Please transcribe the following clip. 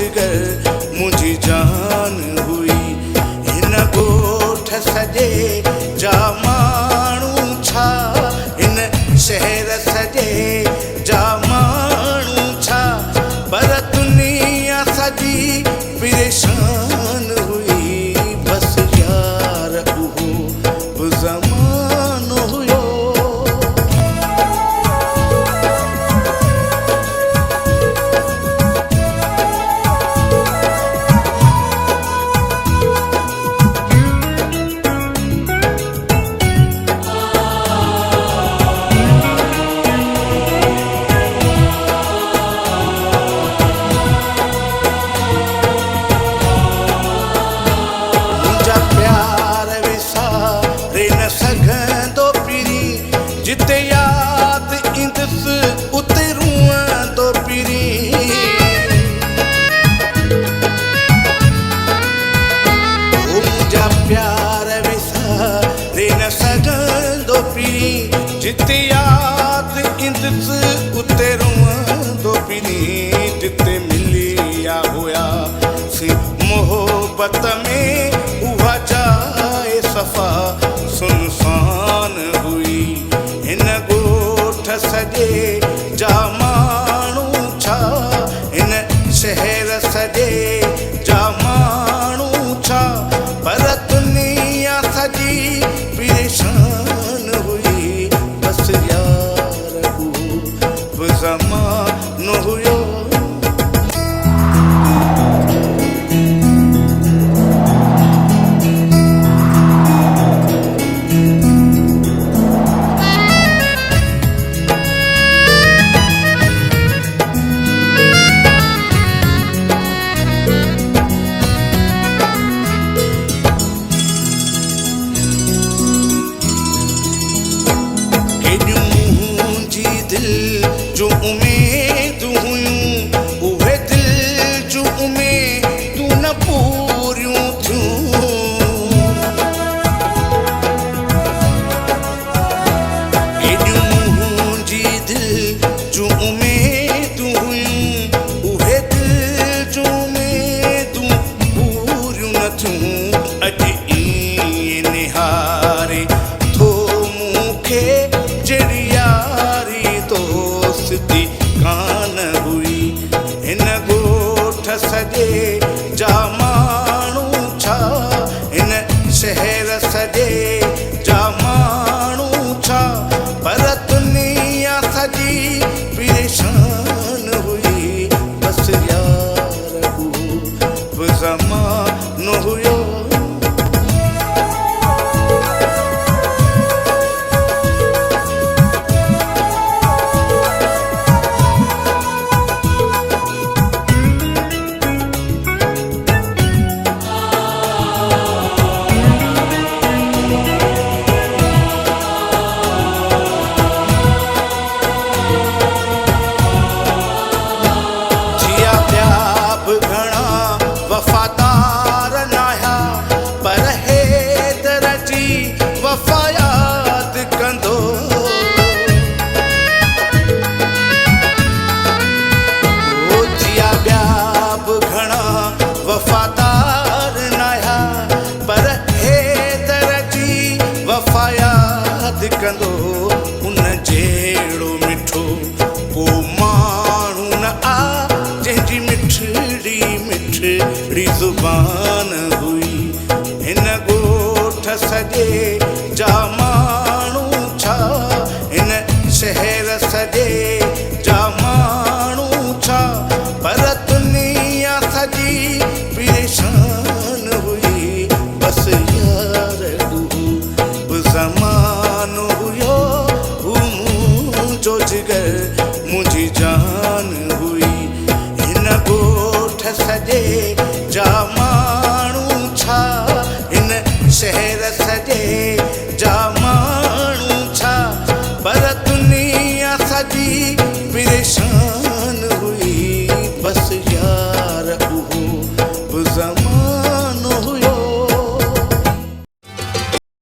जिगर मुझी जान हुई। हिन ॻोठ सॼे जा माण्हू छा, हिन शहर सॼे जा माण्हू छा, पर दुनिया सॼी परेशान हुई। बस यार उहो बि ज़मानो हुयो। जिते याद इंदुसि उते रुअंदो पिरी। मुंहिंजा प्यार विसारे न सघंदो पिरी, जिते याद इंदुसि उते रुअंदो पिरी। जिते मिलिया हुया सी मोहबत में उहा जाए सफ़ा सुनसान हुई। हिन ॻोठ सॼे जा माण्हू छा, हिन शहर सॼे जा माण्हू छा, पर दुनिया सॼी परेशान हुई। बस यार उहो बि ज़मानो हुयो। दिल जो उम्मीदूं हुयूं, उहे दिल जो उम्मीदूं न पूरियूं थियूं। एॾियूं मुंहिंजी दिल जो उम्मीदूं हुयूं, उहे दिल जो उम्मीदूं पूरियूं न थियूं। अॼु ईअं निहारे थो मूंखे जहिड़ी दोस्ती कान हुई। हिन ॻोठ सॼे जा माण्हू छा, हिन शहर सॼे जा माण्हू छा, पर दुनिया सॼी परेशान हुई। बस यार उहो बि ज़मानो हुयो। वफ़ादार नाया पर हेदर जी वफ़ा याद कंदो। जिया ॿिया बि घणा वफ़ादार नाया पर हेदर जी वफ़ा याद कंदो। उन जहिड़ो मिठो को माण्हू न आ, जंहिंजी मिठड़ी मिठड़ी ज़ुबान हुई। हिन ॻोठ सॼे जा माण्हू छा, हिन शहर सॼे जा माण्हू छा, पर दुनिया सॼी परेशान हुई। बस यार उहो बि ज़मानो हुयो। हू मुंहिंजो जिगर मुंहिंजी जान हुई। हिन ॻोठ सॼे जा माण्हू छा, हिन शहर सॼे